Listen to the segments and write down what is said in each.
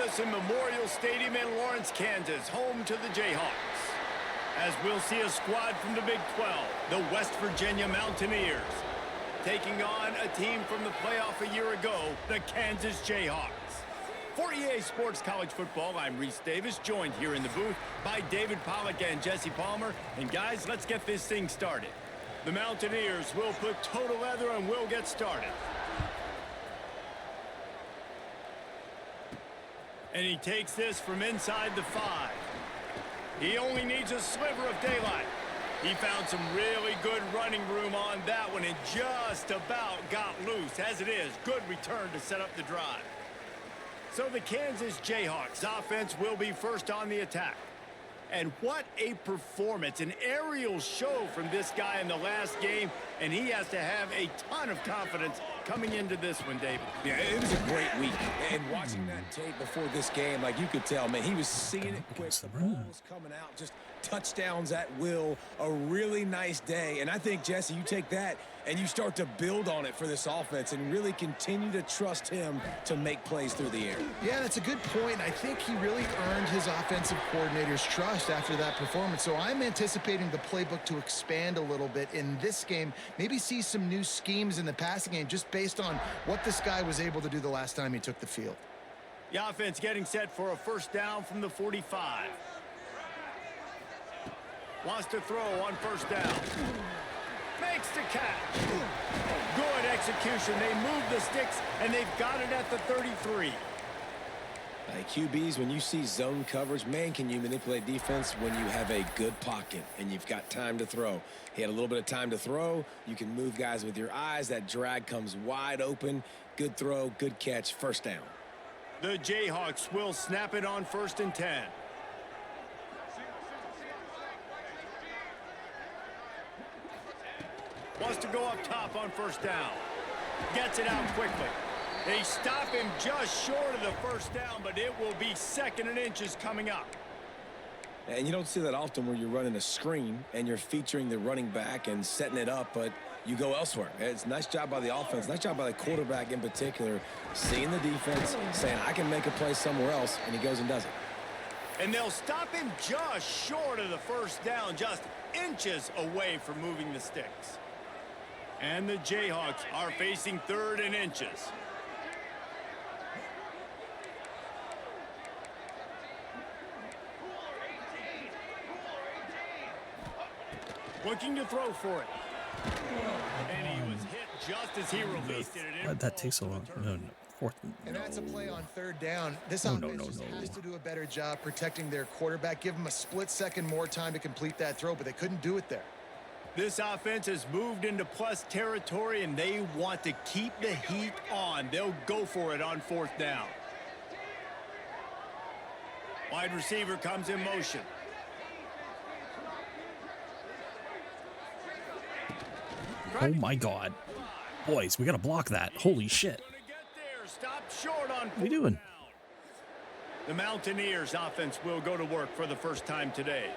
us in Memorial Stadium in Lawrence, Kansas, home to the Jayhawks. As we'll see a squad from the Big 12, the West Virginia Mountaineers, taking on a team from the playoff a year ago, the Kansas Jayhawks. For EA Sports College Football, I'm Reese Davis, joined here in the booth by David Pollack and Jesse Palmer. And guys, let's get this thing started. The Mountaineers will put total leather and we'll get started. And he takes this from inside the 5. He only needs a sliver of daylight. He found some really good running room on that one and just about got loose. As it is, good return to set up the drive. So the Kansas Jayhawks offense will be first on the attack. And what a performance, an aerial show from this guy in the last game, and he has to have a ton of confidence coming into this one, David. Yeah, it was a great week, and watching that tape before this game, like you could tell, man, he was seeing it quick. The ball was coming out, just touchdowns at will, a really nice day. And I think, Jesse, you take that and you start to build on it for this offense and really continue to trust him to make plays through the air. Yeah, that's a good point. I think he really earned his offensive coordinator's trust after that performance. So I'm anticipating the playbook to expand a little bit in this game, maybe see some new schemes in the passing game just based on what this guy was able to do the last time he took the field. The offense getting set for a first down from the 45. Wants to throw on first down. Makes the catch. Good execution. They move the sticks, and they've got it at the 33. QBs, when you see zone coverage, man, can you manipulate defense when you have a good pocket and you've got time to throw. He had a little bit of time to throw. You can move guys with your eyes. That drag comes wide open. Good throw, good catch, first down. The Jayhawks will snap it on 1st and 10. Wants to go up top on first down. Gets it out quickly. They stop him just short of the first down, but it will be 2nd and inches coming up. And you don't see that often where you're running a screen and you're featuring the running back and setting it up, but you go elsewhere. It's a nice job by the offense, nice job by the quarterback in particular, seeing the defense, saying, I can make a play somewhere else, and he goes and does it. And they'll stop him just short of the first down, just inches away from moving the sticks. And the Jayhawks are facing 3rd and inches. Looking to throw for it. And he was hit just as he released it. Why'd that take so long? No. 4th. And that's a play on 3rd down. This offense has to do a better job protecting their quarterback. Give him a split second more time to complete that throw, but they couldn't do it there. This offense has moved into plus territory, and they want to keep the heat on. They'll go for it on 4th down. Wide receiver comes in motion. Oh, my God. Boys, we got to block that. Holy shit. What are we doing? The Mountaineers offense will go to work for the first time today.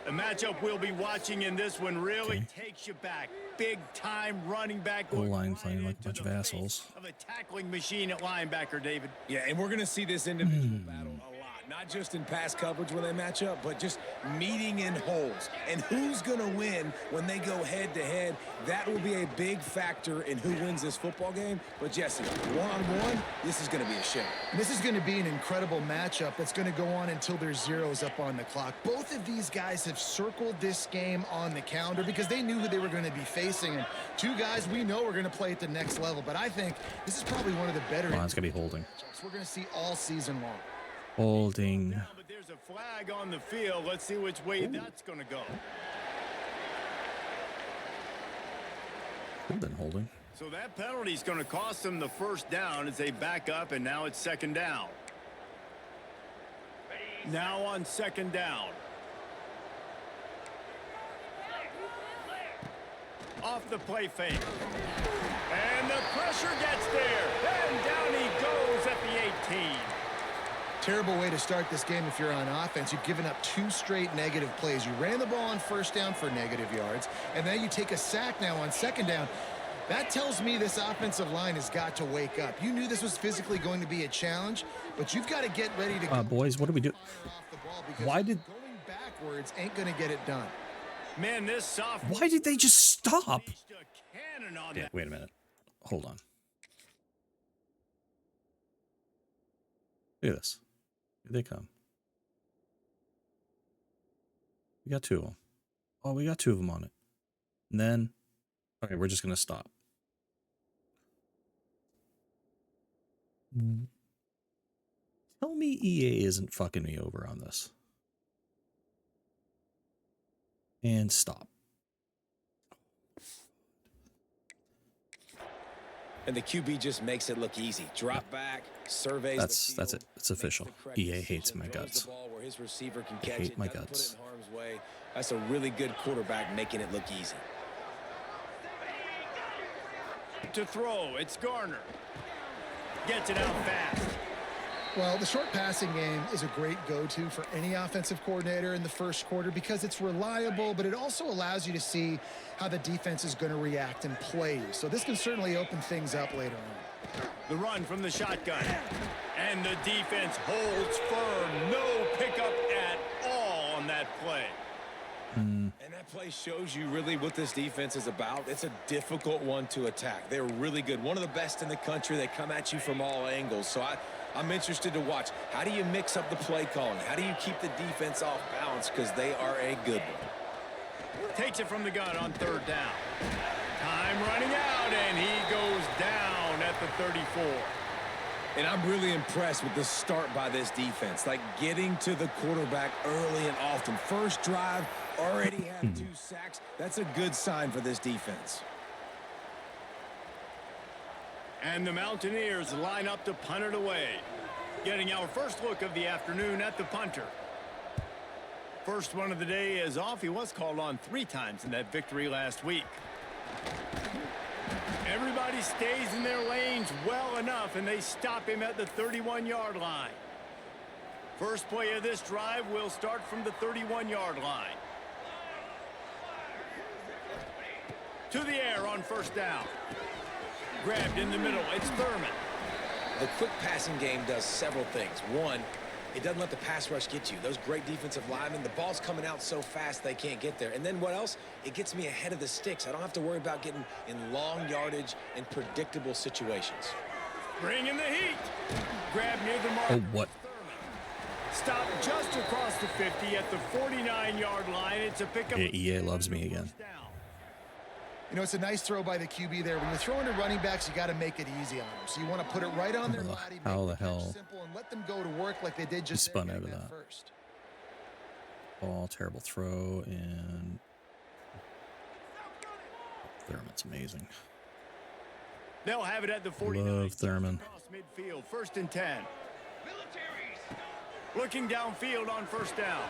The matchup we'll be watching in this one really takes you back. Big-time running back. Goal line playing like a bunch of assholes. Of a tackling machine at linebacker, David. Yeah, and we're going to see this individual battle a lot. Not just in pass coverage when they match up, but just meeting in holes. And who's going to win when they go head-to-head? That will be a big factor in who wins this football game. But, Jesse, one-on-one, this is going to be a show. And this is going to be an incredible matchup that's going to go on until there's zeros up on the clock. Both of these guys have circled this game on the calendar because they knew who they were going to be facing. And two guys we know are going to play at the next level. But I think this is probably one of the better. Come on, it's going to be holding. We're going to see all season long. Holding. But there's a flag on the field. Let's see which way that's going to go. Holding. So that penalty is going to cost them the first down as they back up, and now it's 2nd down. Now on 2nd down. Off the play fake. And the pressure gets there. And down he goes at the 18. Terrible way to start this game if you're on offense. You've given up 2 straight negative plays. You ran the ball on first down for negative yards, and then you take a sack now on second down. That tells me this offensive line has got to wake up. You knew this was physically going to be a challenge, but you've got to get ready to go. Boys, what do we do? Why did going backwards ain't going to get it done? Man, this soft. Why did they just stop? Yeah, wait a minute. Hold on. Look at this. Here they come. We got two of them. Oh, we got two of them on it. And then, okay, we're just going to stop. Tell me EA isn't fucking me over on this. And stop. And the QB just makes it look easy. Drop back, surveys That's it. It's official. EA hates my guts. I hate my guts. That's a really good quarterback making it look easy. To throw, it's Garner. Gets it out fast. Well, the short passing game is a great go-to for any offensive coordinator in the first quarter because it's reliable, but it also allows you to see how the defense is going to react and play. So this can certainly open things up later on. The run from the shotgun. And the defense holds firm. No pickup at all on that play. And that play shows you really what this defense is about. It's a difficult one to attack. They're really good. One of the best in the country. They come at you from all angles. So I'm interested to watch. How do you mix up the play calling? How do you keep the defense off balance? Because they are a good one. Takes it from the gun on third down. Time running out, and he goes down at the 34. And I'm really impressed with the start by this defense. Like getting to the quarterback early and often. First drive, already have 2 sacks. That's a good sign for this defense. And the Mountaineers line up to punt it away. Getting our first look of the afternoon at the punter. First one of the day is off. He was called on 3 times in that victory last week. Everybody stays in their lanes well enough, and they stop him at the 31-yard line. First play of this drive will start from the 31-yard line. To the air on first down. Grabbed in the middle. It's Thurman. The quick passing game does several things. One, it doesn't let the pass rush get you. Those great defensive linemen, the ball's coming out so fast they can't get there. And then what else? It gets me ahead of the sticks. I don't have to worry about getting in long yardage and predictable situations. Bringing the heat. Grab near the mark. Oh, what? Stop just across the 50 at the 49-yard line. It's a pickup. Yeah, EA loves me again. You know, it's a nice throw by the QB there. When you're throwing to running backs, you got to make it easy on them. So you want to put it right on their body, how the hell? Simple, and let them go to work like they did just He spun out of that. First. Ball, terrible throw, and Thurman's amazing. They'll have it at the 49. Love Thurman. Across midfield, 1st and 10. Looking downfield on first down.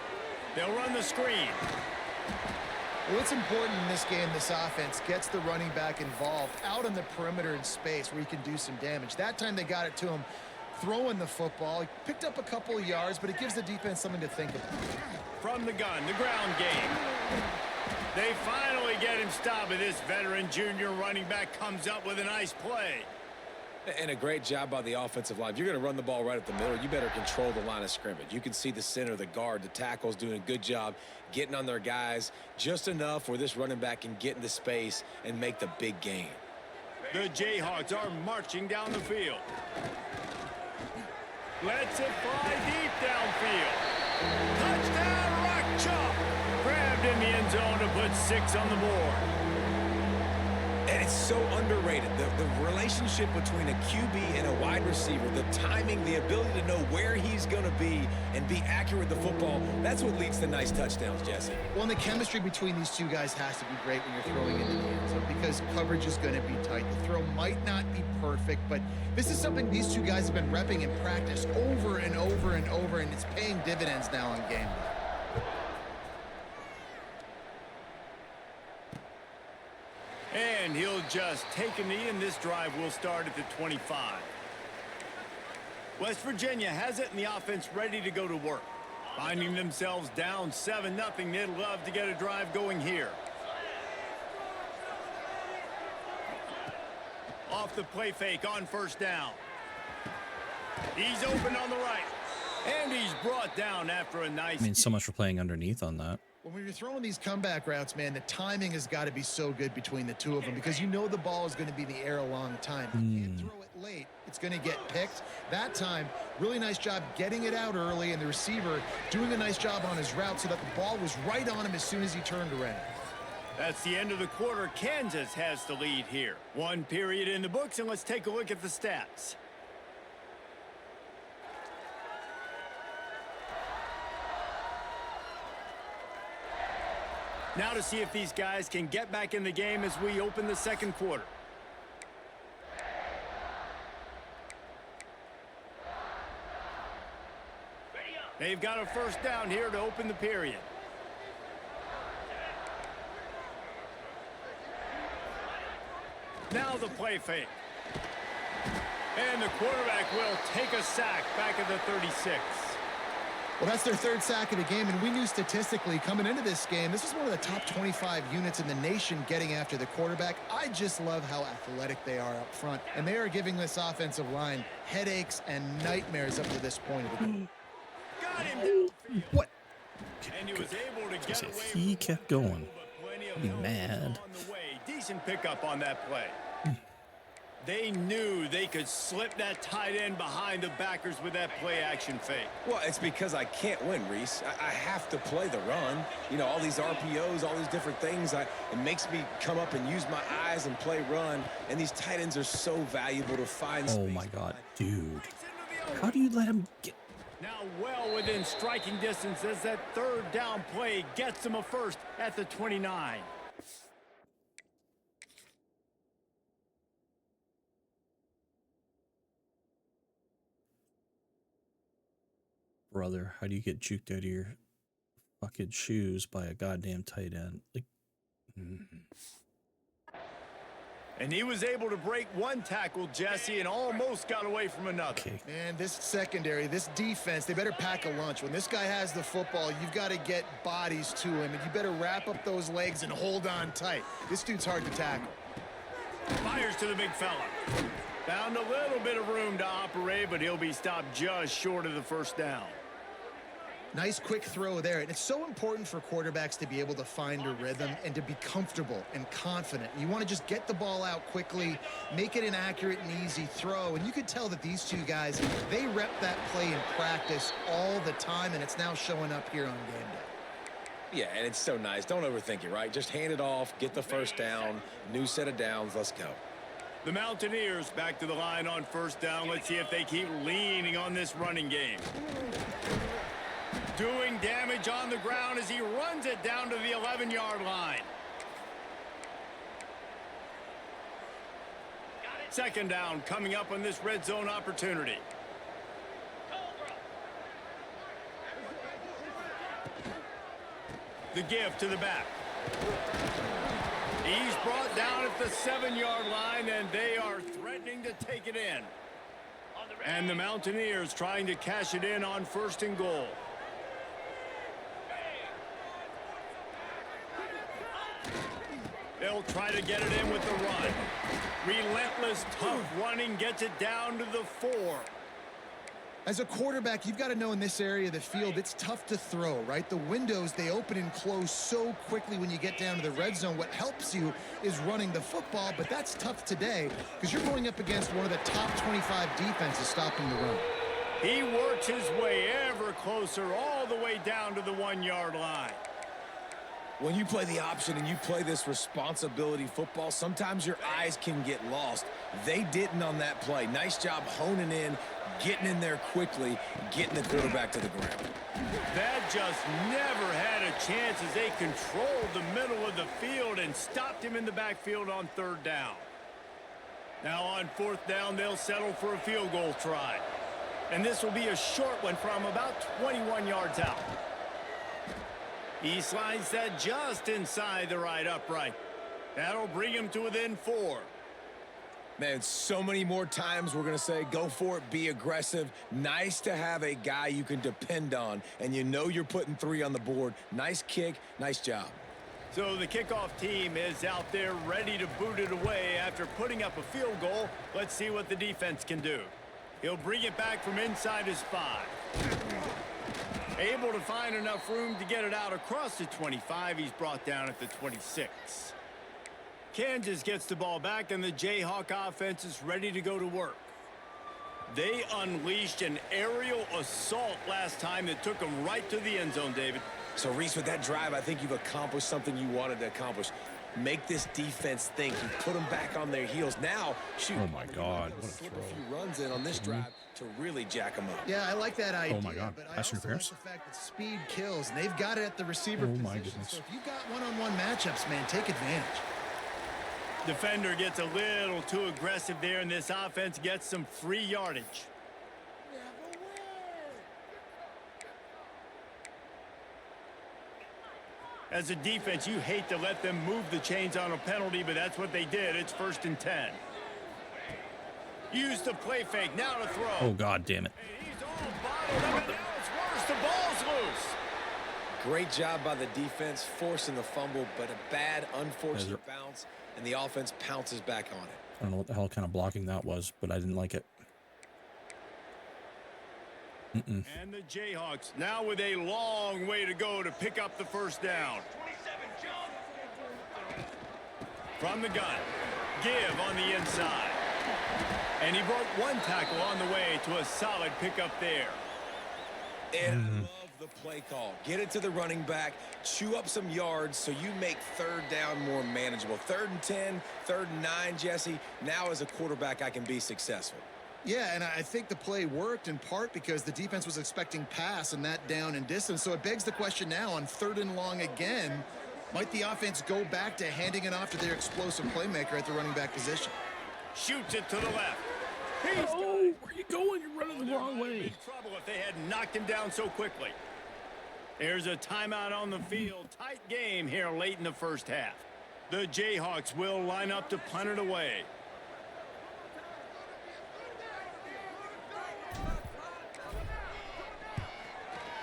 They'll run the screen. Well, what's important in this game, this offense gets the running back involved out on the perimeter in space where he can do some damage. That time they got it to him throwing the football. He picked up a couple of yards, but it gives the defense something to think about. From the gun, the ground game. They finally get him stopped, and this veteran junior running back comes up with a nice play. And a great job by the offensive line. If you're going to run the ball right at the middle, you better control the line of scrimmage. You can see the center, the guard, the tackles doing a good job getting on their guys just enough where this running back can get into space and make the big gain. The Jayhawks are marching down the field. Lets it fly deep downfield. Touchdown, Rock Chalk. Grabbed in the end zone to put 6 on the board. And it's so underrated. The relationship between a QB and a wide receiver, the timing, the ability to know where he's going to be and be accurate with the football, that's what leads to nice touchdowns, Jesse. Well, and the chemistry between these two guys has to be great when you're throwing into the end zone because coverage is going to be tight. The throw might not be perfect, but this is something these two guys have been repping in practice over and over and over, and it's paying dividends now on game day. And he'll just take a knee, and this drive will start at the 25. West Virginia has it, and the offense ready to go to work. Finding themselves down 7-0, they'd love to get a drive going here. Off the play fake on first down. He's open on the right. And he's brought down after a nice... I mean, so much for playing underneath on that. When you're throwing these comeback routes, man, the timing has got to be so good between the two of them because you know the ball is going to be in the air a long time. You can't throw it late. It's going to get picked. That time, really nice job getting it out early, and the receiver doing a nice job on his route so that the ball was right on him as soon as he turned around. That's the end of the quarter. Kansas has the lead here. One period in the books, and let's take a look at the stats. Now to see if these guys can get back in the game as we open the second quarter. They've got a first down here to open the period. Now the play fake. And the quarterback will take a sack back at the 36. Well, that's their third sack of the game, and we knew statistically coming into this game, this is one of the top 25 units in the nation getting after the quarterback. I just love how athletic they are up front, and they are giving this offensive line headaches and nightmares up to this point of the game. Got him downfield. What? And he was able to get away If he kept going, I'd be mad. on the way. Decent pickup on that play. They knew they could slip that tight end behind the backers with that play action fake. Well, it's because I can't win, Reese. I have to play the run. You know, all these RPOs, all these different things. It makes me come up and use my eyes and play run. And these tight ends are so valuable to find space. Oh my God, dude. How do you let him get... Now well within striking distance as that third down play gets them a first at the 29. Brother, how do you get juked out of your fucking shoes by a goddamn tight end? Like, And he was able to break one tackle, Jesse, and almost got away from another. okay. Man, this secondary, this defense, they better pack a lunch. When this guy has the football, you've got to get bodies to him, and you better wrap up those legs and hold on tight. This dude's hard to tackle. Fires to the big fella. Found a little bit of room to operate, but he'll be stopped just short of the first down. Nice quick throw there. And it's so important for quarterbacks to be able to find a rhythm and to be comfortable and confident. You want to just get the ball out quickly, make it an accurate and easy throw. And you could tell that these two guys, they rep that play in practice all the time, and it's now showing up here on game day. Yeah, and it's so nice. Don't overthink it, right? Just hand it off, get the first down, new set of downs, let's go. The Mountaineers back to the line on first down. Let's see if they keep leaning on this running game. Doing damage on the ground as he runs it down to the 11-yard line. Second down coming up on this red zone opportunity. The give to the back. He's brought down at the 7-yard line, and they are threatening to take it in. And the Mountaineers trying to cash it in on first and goal. They'll try to get it in with the run. Relentless, tough running gets it down to the 4. As a quarterback, you've got to know in this area of the field, it's tough to throw, right? The windows, they open and close so quickly when you get down to the red zone. What helps you is running the football, but that's tough today because you're going up against one of the top 25 defenses stopping the run. He works his way ever closer all the way down to the 1-yard line. When you play the option and you play this responsibility football, sometimes your eyes can get lost. They didn't on that play. Nice job honing in, getting in there quickly, getting the quarterback to the ground. That just never had a chance as they controlled the middle of the field and stopped him in the backfield on third down. Now on fourth down, they'll settle for a field goal try. And this will be a short one from about 21 yards out. He slides that just inside the right upright. That'll bring him to within 4. Man, so many more times we're going to say, go for it, be aggressive. Nice to have a guy you can depend on, and you know you're putting 3 on the board. Nice kick, nice job. So the kickoff team is out there ready to boot it away after putting up a field goal. Let's see what the defense can do. He'll bring it back from inside his 5. Able to find enough room to get it out across the 25. He's brought down at the 26. Kansas gets the ball back, and the Jayhawk offense is ready to go to work. They unleashed an aerial assault last time that took them right to the end zone, David. So, Reese, with that drive, I think you've accomplished something you wanted to accomplish. Make this defense think. You put them back on their heels. Now, shoot. Oh, my God. What a Slip throw. a few runs in on this drive to really jack them up. Yeah, I like that idea. Oh, my God. But I Pass also like interference? the fact that speed kills, and they've got it at the receiver Oh, my position. goodness. So if you've got one-on-one matchups, man, take advantage. Defender gets a little too aggressive there, and this offense gets some free yardage. As a defense, you hate to let them move the chains on a penalty, but that's what they did. It's 1st and 10. Use the play fake. Now to throw. Oh, God damn it. And he's all bottled up, and now it's worse. The ball's loose. Great job by the defense forcing the fumble, but a bad, unfortunate bounce, and the offense pounces back on it. I don't know what the hell kind of blocking that was, but I didn't like it. And the Jayhawks now with a long way to go to pick up the first down. From the gun. Give on the inside. And he broke one tackle on the way to a solid pickup there. And I love the play call. Get it to the running back, chew up some yards so you make 3rd down more manageable. 3rd and 10, 3rd and 9, Jesse. Now as a quarterback, I can be successful. Yeah, and I think the play worked in part because the defense was expecting pass and that down and distance. So it begs the question now on 3rd and long again, might the offense go back to handing it off to their explosive playmaker at the running back position? Shoots it to the left. Oh, where are you going? You're running the wrong way. Trouble if they had knocked him down so quickly. There's a timeout on the field. Tight game here late in the first half. The Jayhawks will line up to punt it away.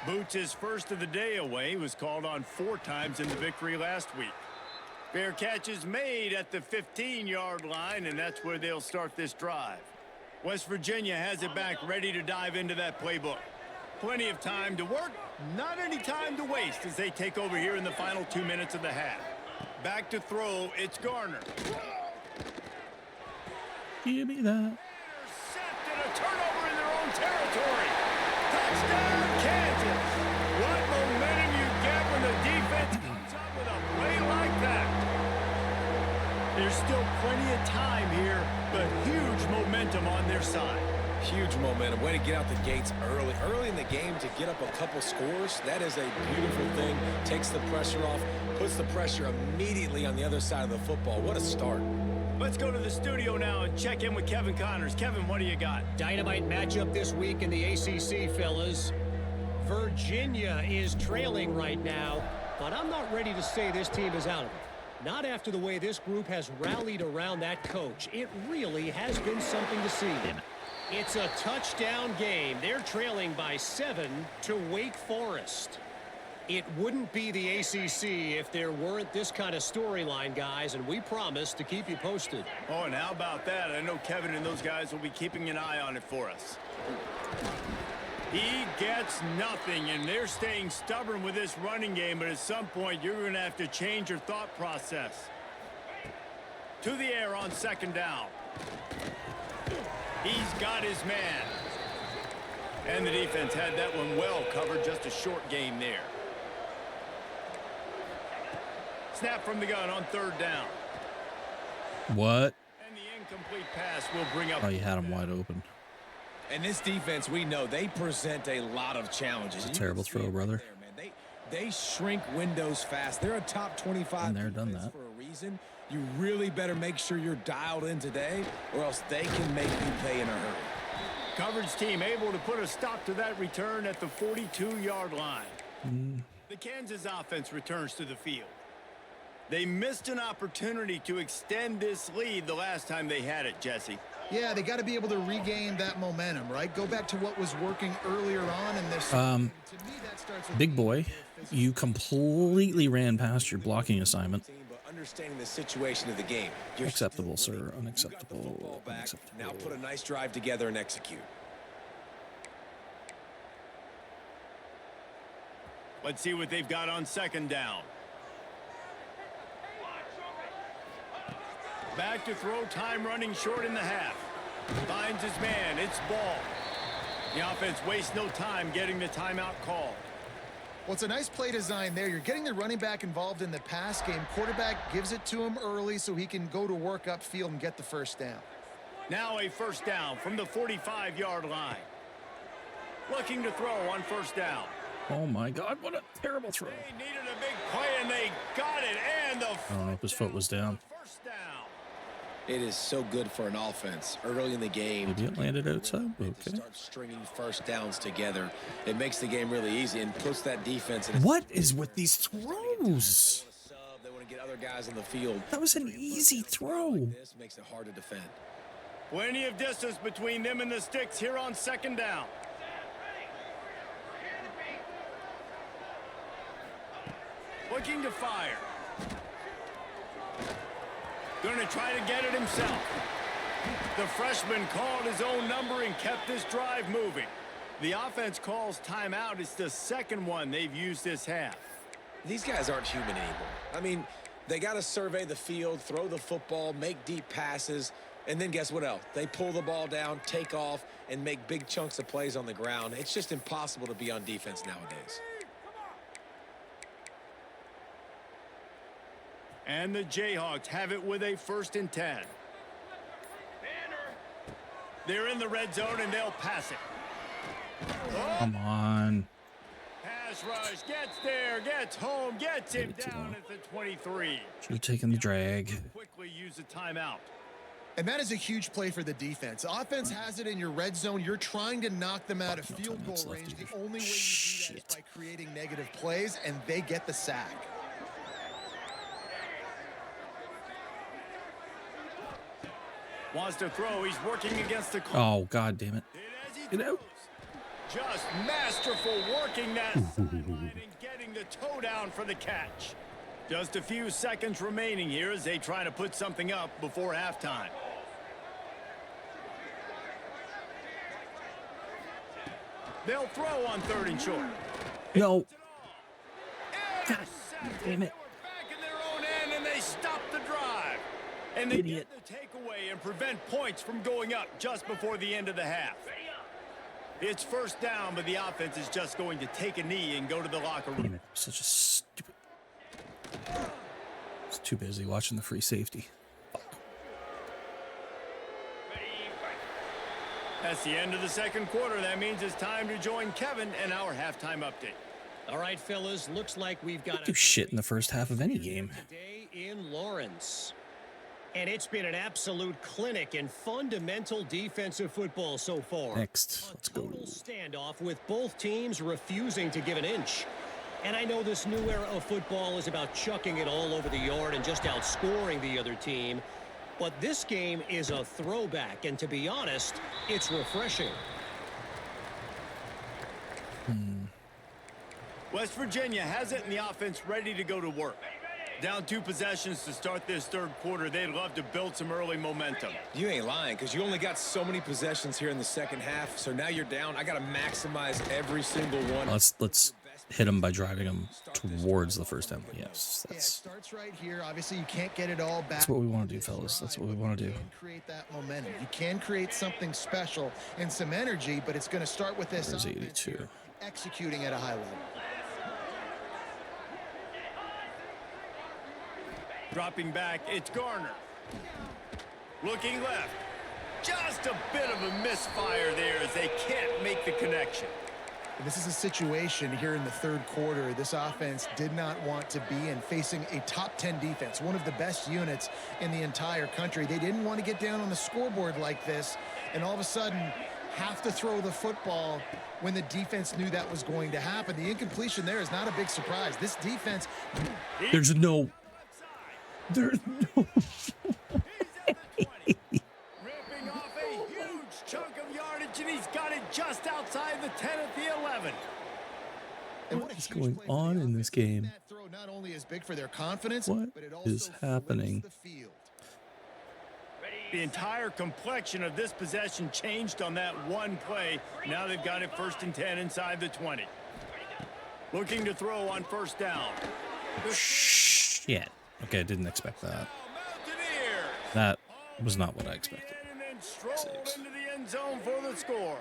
Boots his first of the day away. He was called on 4 times in the victory last week. Fair catch is made at the 15-yard line, and that's where they'll start this drive. West Virginia has it back ready to dive into that playbook. Plenty of time to work, not any time to waste as they take over here in the final 2 minutes of the half. Back to throw, it's Garner. Give me that. Intercepted, a turnover in their own territory. Touchdown, Kansas. What momentum you get when the defense comes up with a play like that. There's still plenty of time here, but huge momentum on their side. Huge momentum. Way to get out the gates early. Early in the game to get up a couple scores, that is a beautiful thing. Takes the pressure off, puts the pressure immediately on the other side of the football. What a start. Let's go to the studio now and check in with Kevin Connors. Kevin, what do you got? Dynamite matchup this week in the ACC, fellas. Virginia is trailing right now, but I'm not ready to say this team is out of it. Not after the way this group has rallied around that coach. It really has been something to see. It's a touchdown game. They're trailing by 7 to Wake Forest. It wouldn't be the ACC if there weren't this kind of storyline, guys, and we promise to keep you posted. Oh, and how about that? I know Kevin and those guys will be keeping an eye on it for us. He gets nothing, and they're staying stubborn with this running game, but at some point you're going to have to change your thought process. To the air on 2nd down. He's got his man. And the defense had that one well covered, just a short game there. Snap from the gun on 3rd down. What? And the incomplete pass will bring up. Oh, you had him wide open. And this defense, we know, they present a lot of challenges. That's a terrible throw, brother. There, man. They shrink windows fast. They're a top 25 Been there, done defense that. for a reason. You really better make sure you're dialed in today, or else they can make you pay in a hurry. Coverage team able to put a stop to that return at the 42-yard line. The Kansas offense returns to the field. They missed an opportunity to extend this lead the last time they had it, Jesse. Yeah, they got to be able to regain that momentum, right? Go back to what was working earlier on in this. To me, that starts with Big boy, you completely ran past your blocking assignment. But understanding the situation of the game. Acceptable, sir. Unacceptable. Unacceptable. Now put a nice drive together and execute. Let's see what they've got on second down. Back to throw, time running short in the half. Finds his man, it's ball. The offense wastes no time getting the timeout call. Well, it's a nice play design there. You're getting the running back involved in the pass game. Quarterback gives it to him early so he can go to work upfield and get the first down. Now a first down from the 45-yard line. Looking to throw on first down. Oh my God, what a terrible throw. They needed a big play and they got it. And the I don't know if his foot was down. first down. It is so good for an offense early in the game. Maybe it landed outside. To Okay. start stringing first downs together. It makes the game really easy and puts that defense in a What is with these throws? They want to get other guys on the field. That was an easy throw. This makes it hard to defend. Plenty of distance between them and the sticks here on second down. Looking to fire. Going to try to get it himself. The freshman called his own number and kept this drive moving. The offense calls timeout. It's the second one they've used this half. These guys aren't human anymore. I mean, they got to survey the field, throw the football, make deep passes, and then guess what else? They pull the ball down, take off, and make big chunks of plays on the ground. It's just impossible to be on defense nowadays. And the Jayhawks have it with a 1st and 10. They're in the red zone and they'll pass it. Come on. Pass rush, gets there, gets home, gets him down at the 23. Should have taken the drag. Quickly use a timeout. And that is a huge play for the defense. Offense has it in your red zone. You're trying to knock them out of No field goal timeouts left range. The either. only way you do that is Shit. by creating negative plays, and they get the sack. Wants to throw, he's working against the clock. Oh, God damn it. And as he Get out. throws, just masterful working that sideline and getting the toe down for the catch. Just a few seconds remaining here as they try to put something up before halftime. They'll throw on 3rd and short. No. Intercepted. damn it. They were back in their own end and they stopped the drive. And they Idiot. get the takeaway and prevent points from going up just before the end of the half. It's first down, but the offense is just going to take a knee and go to the locker Damn room. it. Such a stupid. I was too busy watching the free safety. That's the end of the second quarter. That means it's time to join Kevin and our halftime update. All right, fellas, looks like we've got Do shit in the first half of any game. today in Lawrence. And it's been an absolute clinic in fundamental defensive football so far. Next, let's go. Total standoff with both teams refusing to give an inch. And I know this new era of football is about chucking it all over the yard and just outscoring the other team. But this game is a throwback, and to be honest, it's refreshing. West Virginia has it in the offense ready to go to work. Down 2 possessions to start this third quarter. They'd love to build some early momentum. You ain't lying, because you only got so many possessions here in the second half, so now you're down. I got to maximize every single one. Let's hit them by driving them towards the first down. Yes, Yeah, it that's starts right here. Obviously, you can't get it all back. what we want to do, fellas. That's what we want to do. You can create that momentum. You can create something special and some energy, but it's going to start with this There's offense 82. here, executing at a high level. Dropping back, it's Garner. Looking left. Just a bit of a misfire there as they can't make the connection. This is a situation here in the third quarter this offense did not want to be in, facing a top 10 defense, one of the best units in the entire country. They didn't want to get down on the scoreboard like this and all of a sudden have to throw the football when the defense knew that was going to happen. The incompletion there is not a big surprise. This defense... There's no. He's at the 20. Ripping off a just outside the 10 at the 11. And What is going on in this game? That throw not only is big for their confidence, What but it also is happening? flips the field. The entire complexion of this possession changed on that one play. Now they've got it 1st and 10 inside the 20. Looking to throw on 1st down. Shit. Okay, I didn't expect that. That was not what I expected. And then strolled into the end zone for the score.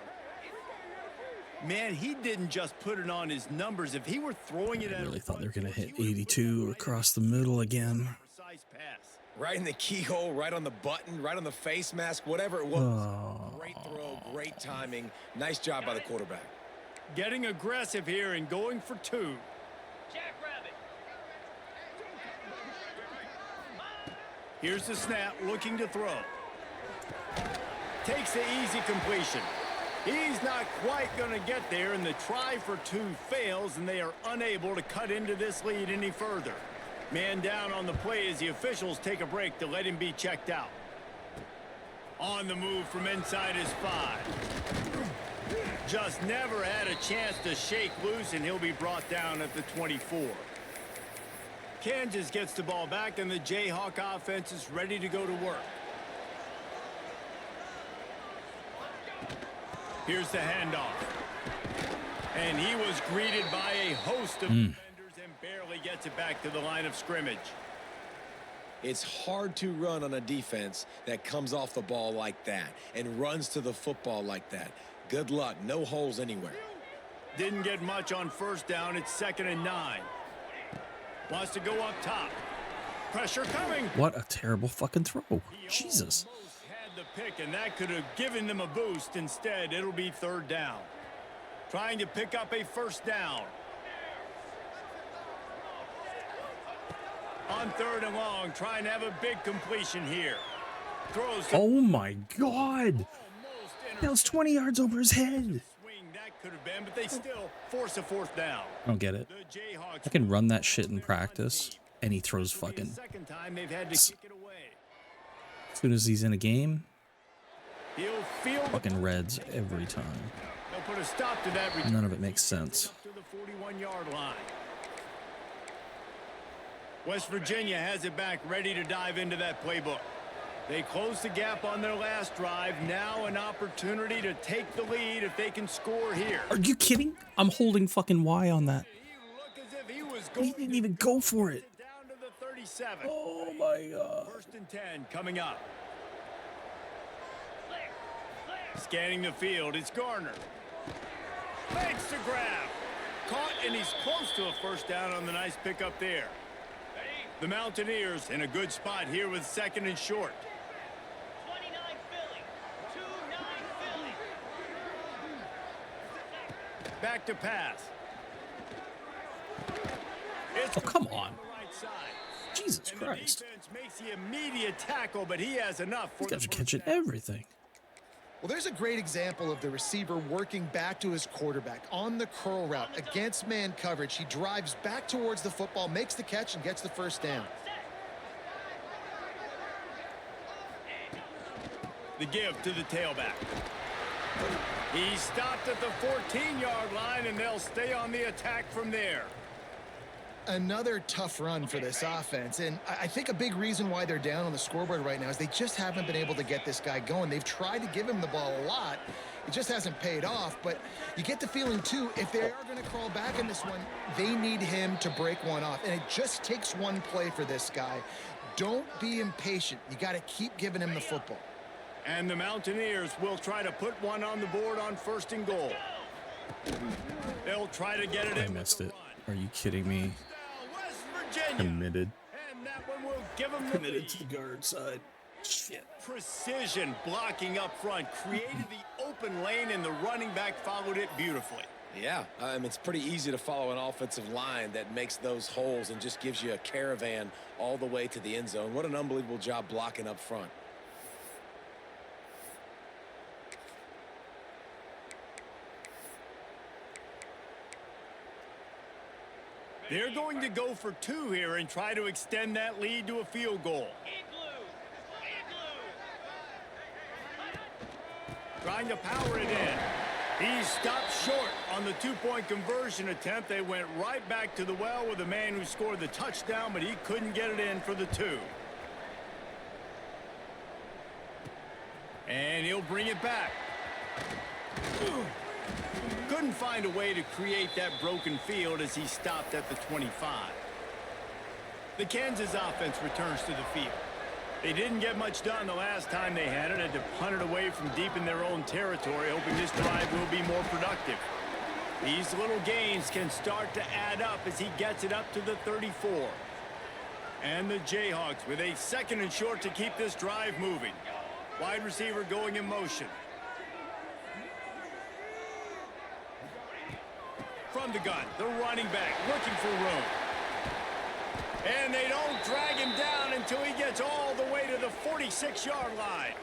Man, he didn't just put it on his numbers. If he were throwing it I at really thought they were going to hit 82 across the middle again. precise pass. Right in the keyhole, right on the button, right on the face mask, whatever it was. Great throw, great timing. Nice job by the quarterback. Getting aggressive here and going for 2. Here's the snap, looking to throw. Takes the easy completion. He's not quite going to get there, and the try for 2 fails, and they are unable to cut into this lead any further. Man down on the play as the officials take a break to let him be checked out. On the move from inside his 5. Just never had a chance to shake loose, and he'll be brought down at the 24. Kansas gets the ball back, and the Jayhawk offense is ready to go to work. Here's the handoff. And he was greeted by a host of defenders and barely gets it back to the line of scrimmage. It's hard to run on a defense that comes off the ball like that and runs to the football like that. Good luck. No holes anywhere. Didn't get much on 1st down. It's 2nd and 9. Wants to go up top. Pressure coming. What a terrible fucking throw. Jesus. Almost had the pick, and that could have given them a boost. Instead, it'll be 3rd down. Trying to pick up a 1st down. On 3rd and long, trying to have a big completion here. Throws. Oh my God. That was 20 yards over his head. Swing that could have been, but they still force a 4th down. I don't get it. The Jayhawks. I can run that shit in practice, and he throws fucking. Second time they've had to kick it away. As soon as he's in a game, He'll feel the fucking reds every time. They'll put a stop to that return. None of it makes sense. To the 41-yard line. West Virginia has it back, ready to dive into that playbook. They closed the gap on their last drive. Now an opportunity to take the lead if they can score here. Are you kidding? I'm holding fucking Y on that. He looked as if he was He going didn't even go for it. down to the 37. Oh my God. 1st and 10 coming up. Scanning the field, it's Garner. Fakes the grab. Caught, and he's close to a 1st down on the nice pickup there. The Mountaineers in a good spot here with 2nd and short. 29 Philly. 2-9 Philly. Back to pass. It's Oh, come on. on the right side. Jesus And Christ. the defense makes the immediate tackle, but he has enough for These guys the are first catching down. everything. Well, there's a great example of the receiver working back to his quarterback on the curl route against man coverage. He drives back towards the football, makes the catch, and gets the 1st down. The give to the tailback. He stopped at the 14-yard line, and they'll stay on the attack from there. Another tough run for this offense, and I think a big reason why they're down on the scoreboard right now is they just haven't been able to get this guy going. They've tried to give him the ball a lot. It just hasn't paid off, but you get the feeling, too, if they are going to crawl back in this one, they need him to break one off, and it just takes one play for this guy. Don't be impatient. You got to keep giving him the football. And the Mountaineers will try to put one on the board on 1st and goal. They'll try to get it I in. missed it. Are you kidding me? West Virginia. Committed. And that one will give them the Committed lead. to the guard side. Shit. Precision blocking up front created the open lane, and the running back followed it beautifully. Yeah, it's pretty easy to follow an offensive line that makes those holes and just gives you a caravan all the way to the end zone. What an unbelievable job blocking up front. They're going to go for 2 here and try to extend that lead to a field goal. Trying to power it in. He stopped short on the two-point conversion attempt. They went right back to the well with the man who scored the touchdown, but he couldn't get it in for the two. And he'll bring it back. Couldn't find a way to create that broken field as he stopped at the 25. The Kansas offense returns to the field. They didn't get much done the last time they had it. Had to punt it away from deep in their own territory, hoping this drive will be more productive. These little gains can start to add up as he gets it up to the 34. And the Jayhawks with a 2nd and short to keep this drive moving. Wide receiver going in motion. From the gun, the running back looking for room. And they don't drag him down until he gets all the way to the 46-yard line.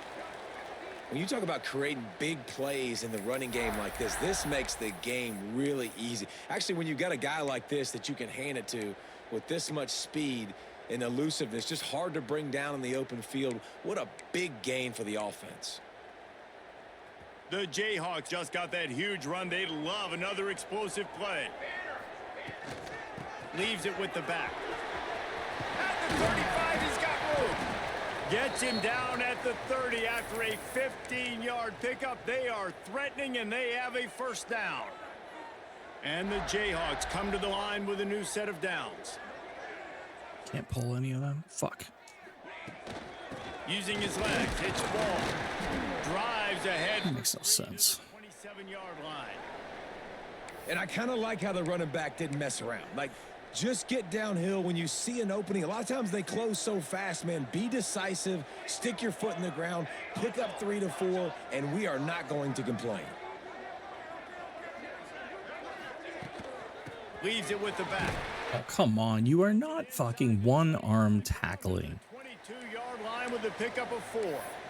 When you talk about creating big plays in the running game like this makes the game really easy. Actually, when you've got a guy like this that you can hand it to with this much speed and elusiveness, just hard to bring down in the open field. What a big gain for the offense. The Jayhawks just got that huge run. They love another explosive play. Leaves it with the back. At the 35, he's got room. Gets him down at the 30 after a 15-yard pickup. They are threatening, and they have a first down. And the Jayhawks come to the line with a new set of downs. Can't pull any of them. Fuck. Using his legs, hits ball. Drives ahead. That makes no sense. 27-yard line. And I kind of like how the running back didn't mess around. Like, just get downhill when you see an opening. A lot of times they close so fast, man. Be decisive, stick your foot in the ground, pick up 3 to 4, and we are not going to complain. Leaves it with the back. Oh, come on. You are not fucking one-arm tackling. 22-yard line with a pickup of 4.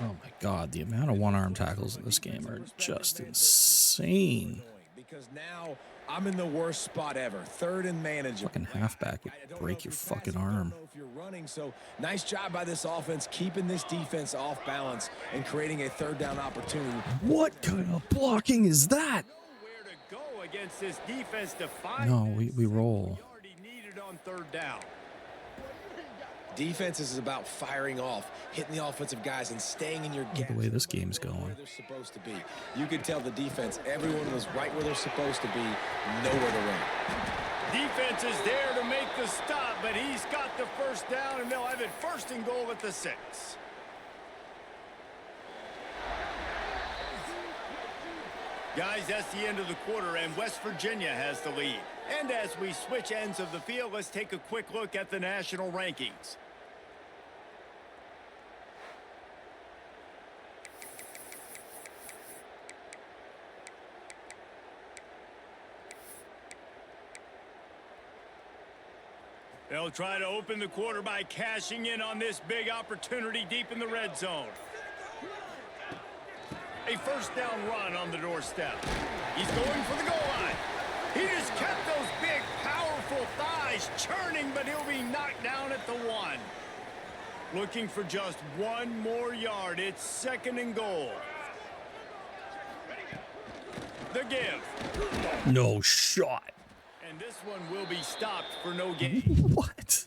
Oh, my God. The amount of one-arm tackles in this game are just insane. Because now I'm in the worst spot ever. 3rd and manageable. Fucking halfback would break your fucking arm. If you're running, so nice job by this offense keeping this defense off balance and creating a 3rd down opportunity. What kind of blocking is that? Where to go against this defense to find No, we roll. yard he needed on 3rd down. Defense is about firing off, hitting the offensive guys, and staying in your Look at gaps. the way this game's Where going. they're supposed to be. You can tell the defense, everyone was right where they're supposed to be, nowhere to run. Defense is there to make the stop, but he's got the first down, and they'll have it 1st and goal at the 6. Guys, that's the end of the quarter, and West Virginia has the lead. And as we switch ends of the field, let's take a quick look at the national rankings. They'll try to open the quarter by cashing in on this big opportunity deep in the red zone. A 1st down run on the doorstep. He's going for the goal line. He just kept those big, powerful thighs churning, but he'll be knocked down at the 1. Looking for just 1 more yard. It's 2nd and goal. The give. No shot. And this one will be stopped for no gain. What?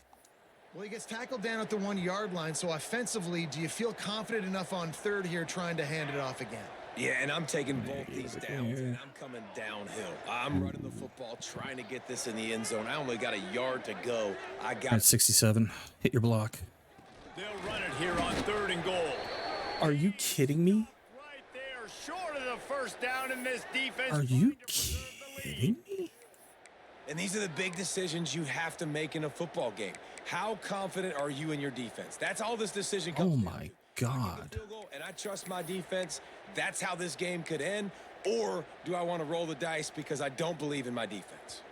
Well, he gets tackled down at the 1-yard line, so offensively, do you feel confident enough on 3rd here trying to hand it off again? Yeah, and I'm taking both these downs, and I'm coming downhill. I'm running the football, trying to get this in the end zone. I only got a yard to go. I got At 67. Hit your block. They'll run it here on 3rd and goal. Are you kidding me? Right there, short of the 1st down in this defense. Are you kidding me? And these are the big decisions you have to make in a football game. How confident are you in your defense? That's all this decision comes Oh down my to. God. Field goal, and I trust my defense. That's how this game could end. Or do I want to roll the dice because I don't believe in my defense?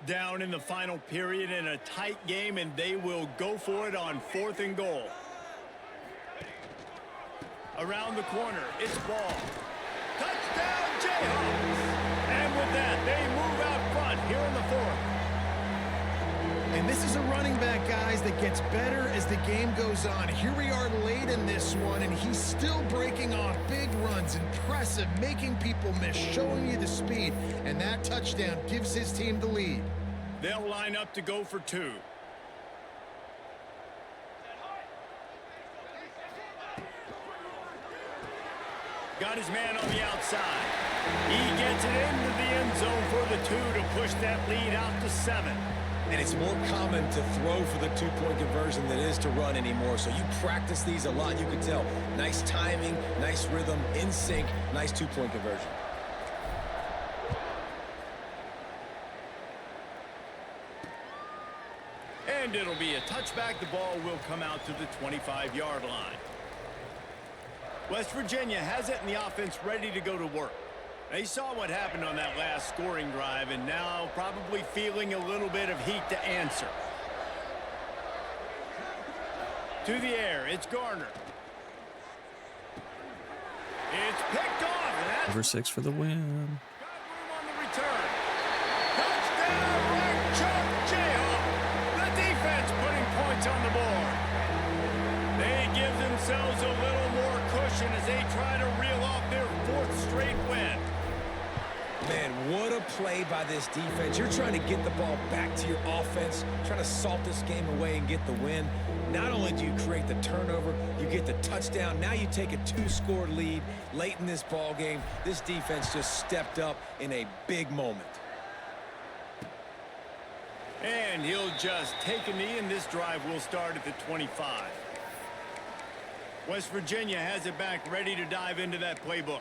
Down in the final period in a tight game, and they will go for it on 4th and goal. Around the corner, it's ball. Touchdown, Jayhawks! And with that, they move out front here in the 4th. And this is a running back, guys, that gets better as the game goes on. Here we are late in this one, and he's still breaking off big runs. Impressive, making people miss, showing you the speed. And that touchdown gives his team the lead. They'll line up to go for 2. Got his man on the outside. He gets it into the end zone for the 2 to push that lead out to 7. And it's more common to throw for the 2-point conversion than it is to run anymore. So you practice these a lot. You can tell. Nice timing, nice rhythm, in sync, nice 2-point conversion. And it'll be a touchback. The ball will come out to the 25-yard line. West Virginia has it, and the offense ready to go to work. They saw what happened on that last scoring drive, and now probably feeling a little bit of heat to answer. To the air, it's Garner. It's picked off, and that's Number 6 for the win. got room on the return. Touchdown, Red Chuck Jayhawk. The defense putting points on the board. They give themselves a little more cushion as they try to reel off their 4th straight win. Man, what a play by this defense. You're trying to get the ball back to your offense, trying to salt this game away and get the win. Not only do you create the turnover, you get the touchdown. Now you take a 2-score lead late in this ball game. This defense just stepped up in a big moment. And he'll just take a knee, and this drive will start at the 25. West Virginia has it back, ready to dive into that playbook.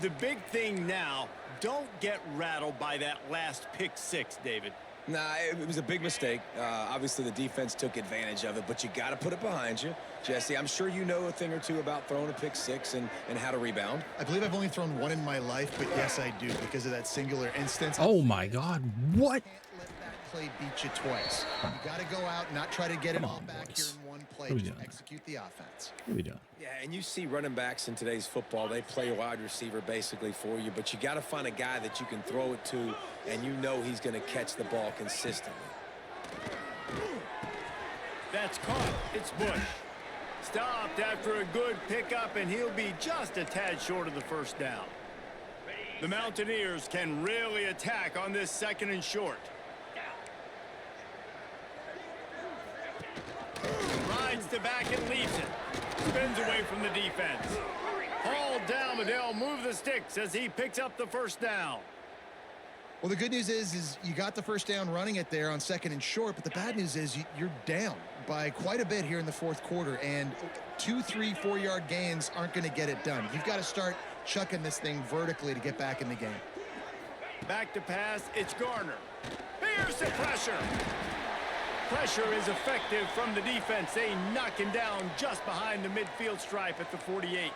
The big thing now, don't get rattled by that last pick 6, David. Nah, it was a big mistake. Obviously, the defense took advantage of it, but you got to put it behind you. Jesse, I'm sure you know a thing or two about throwing a pick 6 and how to rebound. I believe I've only thrown one in my life, but yes, I do because of that singular instance. Oh my God, what? Can't let that play beat you twice. You got to go out and not try to get it all back here in one play. What are we Just doing? execute the offense. What are we doing? Yeah, and you see running backs in today's football, they play wide receiver basically for you, but you got to find a guy that you can throw it to, and you know he's going to catch the ball consistently. That's caught. It's Bush. Stopped after a good pickup, and he'll be just a tad short of the first down. The Mountaineers can really attack on this 2nd and short. Rides the back and leaves it. Spins away from the defense. Hauled down, but they'll move the sticks as he picks up the first down. Well, the good news is you got the first down running it there on 2nd and short, but the bad news is you're down by quite a bit here in the 4th quarter, and 2, 3, 4-yard gains aren't going to get it done. You've got to start chucking this thing vertically to get back in the game. Back to pass, it's Garner. Here's the pressure. Pressure is effective from the defense. They knock him down just behind the midfield stripe at the 48.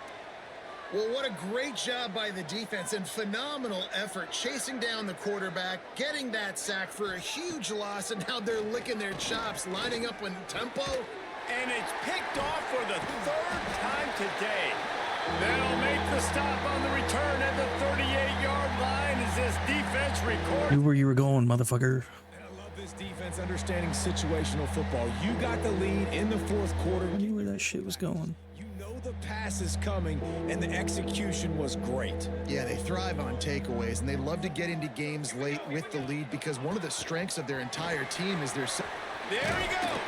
Well, what a great job by the defense and phenomenal effort chasing down the quarterback, getting that sack for a huge loss, and now they're licking their chops, lining up in tempo. And it's picked off for the 3rd time today. They'll make the stop on the return at the 38-yard line as this defense records. Knew where you were going, motherfucker. And I love this defense understanding situational football. You got the lead in the 4th quarter. I knew where that shit was going. The pass is coming, and the execution was great. Yeah, they thrive on takeaways, and they love to get into games late with the lead because one of the strengths of their entire team is their... There he goes.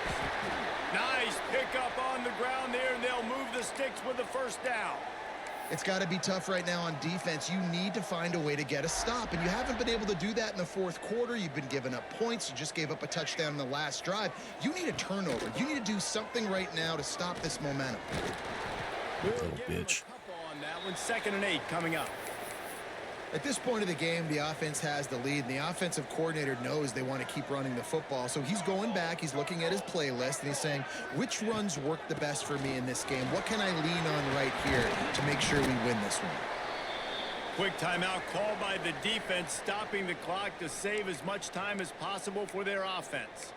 Nice pickup on the ground there, and they'll move the sticks with the first down. It's got to be tough right now on defense. You need to find a way to get a stop, and you haven't been able to do that in the 4th quarter. You've been giving up points. You just gave up a touchdown in the last drive. You need a turnover. You need to do something right now to stop this momentum. Little bitch. On that one, 2nd and 8 coming up. At this point of the game, the offense has the lead, and the offensive coordinator knows they want to keep running the football. So he's going back, he's looking at his playlist, and he's saying, which runs work the best for me in this game? What can I lean on right here to make sure we win this one? Quick timeout called by the defense, stopping the clock to save as much time as possible for their offense.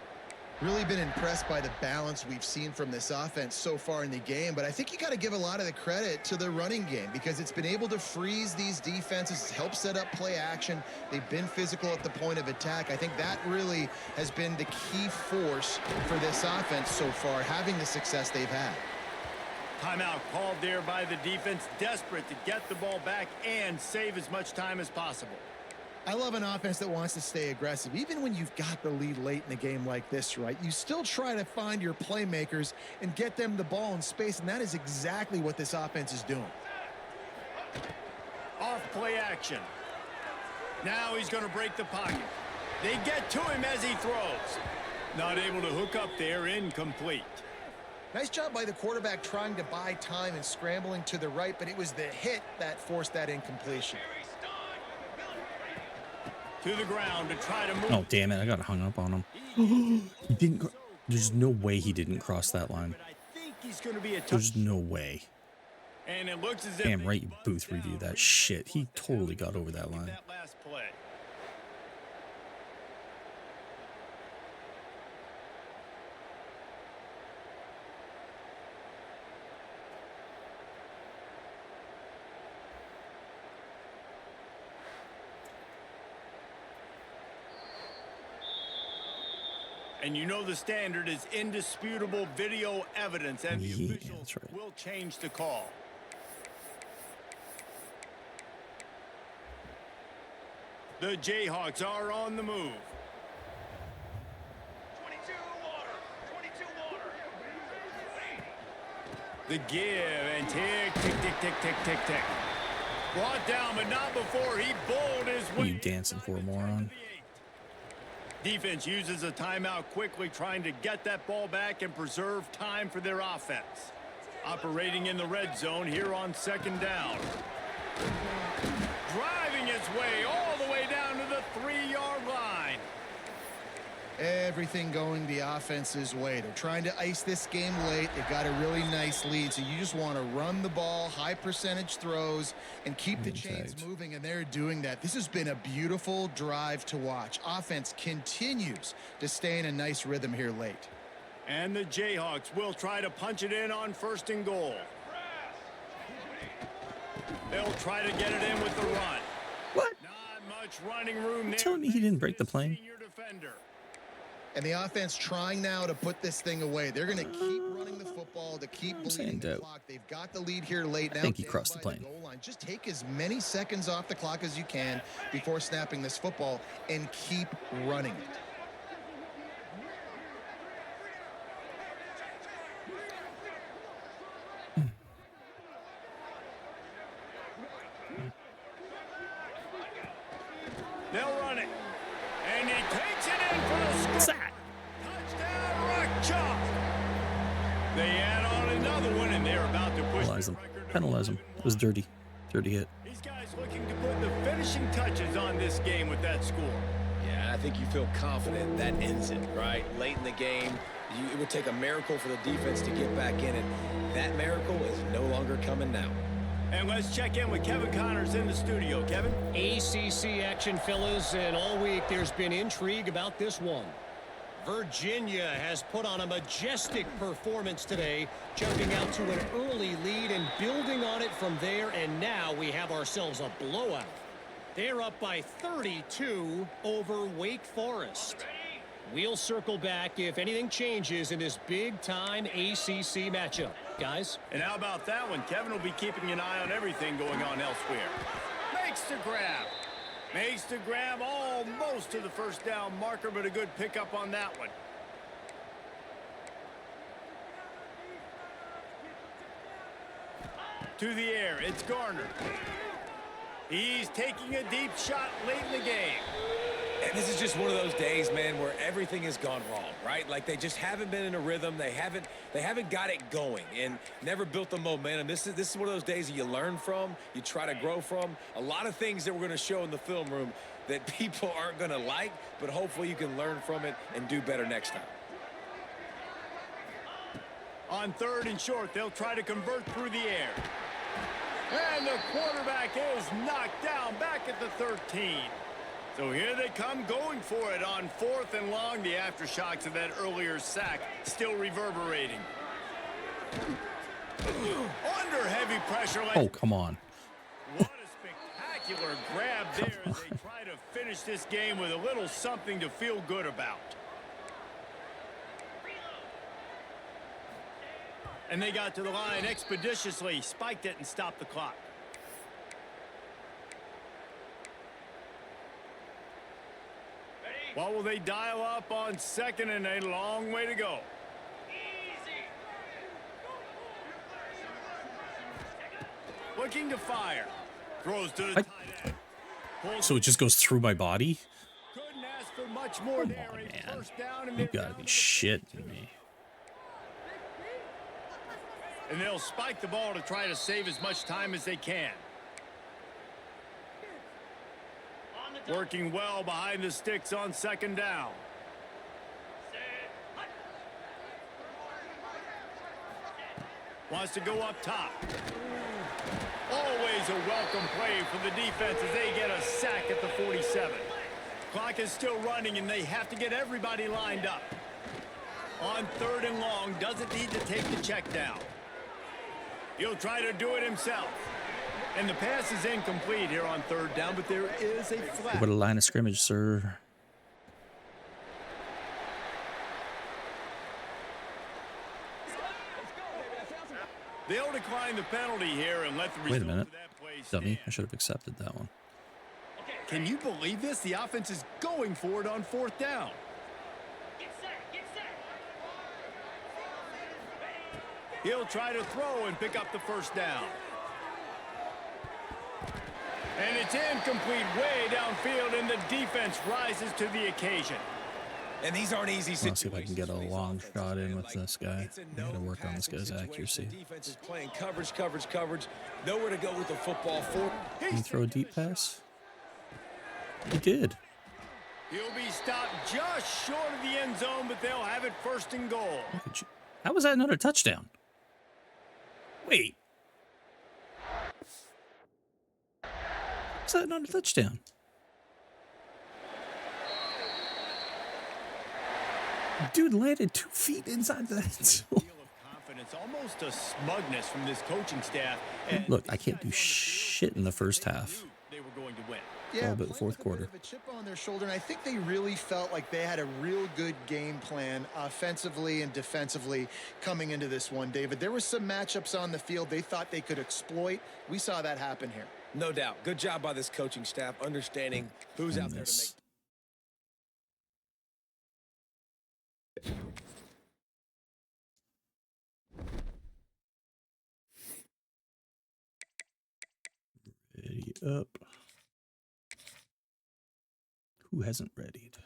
Really been impressed by the balance we've seen from this offense so far in the game, but I think you got to give a lot of the credit to the running game because it's been able to freeze these defenses, help set up play action. They've been physical at the point of attack. I think that really has been the key force for this offense so far, having the success they've had. Timeout called there by the defense, desperate to get the ball back and save as much time as possible. I love an offense that wants to stay aggressive. Even when you've got the lead late in a game like this, right, you still try to find your playmakers and get them the ball in space, and that is exactly what this offense is doing. Off play action. Now he's going to break the pocket. They get to him as he throws. Not able to hook up there, incomplete. Nice job by the quarterback trying to buy time and scrambling to the right, but it was the hit that forced that incompletion. To the ground to try to move. Oh, damn it. I got hung up on him. He didn't. There's no way he didn't cross that line. I think he's going to be a There's no way. And it looks as if Damn right, you booth review that shit. He totally got over that line. that last play. And you know the standard is indisputable video evidence, and the Yeah, officials that's right. will change the call. The Jayhawks are on the move. 22 water. 22 water. The give and tick, tick, tick, tick, tick, tick, tick. Brought down, but not before he bowled his What are way. you dancing for, moron? Defense uses a timeout quickly, trying to get that ball back and preserve time for their offense. Operating in the red zone here on second down. Driving his way all the way down to the 3-yard line. Everything going the offense's way. They're trying to ice this game late. They've got a really nice lead, so you just want to run the ball, high percentage throws, and keep the chains moving, and they're doing that. This has been a beautiful drive to watch. Offense continues to stay in a nice rhythm here late. And the Jayhawks will try to punch it in on 1st and goal. They'll try to get it in with the run. What? Not much running room there. Telling me he didn't break the plane? Senior defender. And the offense trying now to put this thing away. They're going to keep running the football, to keep bleeding the clock. They've got the lead here late now. I think he crossed the plane. Goal line. Just take as many seconds off the clock as you can before snapping this football and keep running it. They'll run it. And he takes it in for the score. Sack. Touchdown, Rock Chalk. They add on another one, and they're about to push Penalize the him. record to Penalize him. It was dirty. Dirty hit. These guys looking to put the finishing touches on this game with that score. Yeah, I think you feel confident that ends it, right? Late in the game, it would take a miracle for the defense to get back in it. That miracle is no longer coming now. And let's check in with Kevin Connors in the studio. Kevin? ACC action, fellas, and all week there's been intrigue about this one. Virginia has put on a majestic performance today, jumping out to an early lead and building on it from there, and now we have ourselves a blowout. They're up by 32 over Wake Forest. We'll circle back if anything changes in this big-time ACC matchup. Guys? And how about that one? Kevin will be keeping an eye on everything going on elsewhere. Makes the grab. Makes the grab almost to the first down marker, but a good pickup on that one. To the air, it's Garner. He's taking a deep shot late in the game. And this is just one of those days, man, where everything has gone wrong, right? Like they just haven't been in a rhythm. They haven't got it going and never built the momentum. This is one of those days that you learn from, you try to grow from. A lot of things that we're going to show in the film room that people aren't going to like, but hopefully you can learn from it and do better next time. On 3rd and short, they'll try to convert through the air. And the quarterback is knocked down back at the 13. So here they come going for it on 4th and long. The aftershocks of that earlier sack still reverberating. Under heavy pressure. Oh, come on. What a spectacular grab there as they try to finish this game with a little something to feel good about. And they got to the line expeditiously, spiked it, and stopped the clock. What will they dial up on 2nd and a long way to go? Looking to fire. Throws to the tight end. So it just goes through my body? Couldn't ask for much more there. Come on, A man. first down, and You they're gotta down be to the- shitting me. And they'll spike the ball to try to save as much time as they can. Working well behind the sticks on 2nd down. Wants to go up top. Always a welcome play for the defense as they get a sack at the 47. Clock is still running, and they have to get everybody lined up. On 3rd and long, doesn't need to take the check down. He'll try to do it himself. And the pass is incomplete here on 3rd down, but there is a flag. What a line of scrimmage, sir. They'll decline the penalty here and let the Wait a result minute. of that play Dummy. stand. I should have accepted that one. Can you believe this? The offense is going for it on 4th down. He'll try to throw and pick up the first down. And it's incomplete way downfield, and the defense rises to the occasion. And these aren't easy I'll situations. see if I can get a for these long offenses, shot in man. with this guy. It's a I gotta work on this no guy's passing accuracy. situation. Defense is playing coverage. Nowhere to go with the football. Can you throw a deep pass? He did. He'll be stopped just short of the end zone, but they'll have it 1st and goal. Look at you. How was that another touchdown? Wait. How's that not a touchdown? Dude landed 2 feet inside the end zone. Deal of confidence, almost a smugness from this coaching staff. And Look, I can't do shit in the first half. they were going to win. Yeah, All but the playing fourth with a bit quarter. of a chip on their shoulder, and I think they really felt like they had a real good game plan offensively and defensively coming into this one, David. There were some matchups on the field they thought they could exploit. We saw that happen here. No doubt. Good job by this coaching staff understanding who's out there to make. Ready up. Who hasn't readied?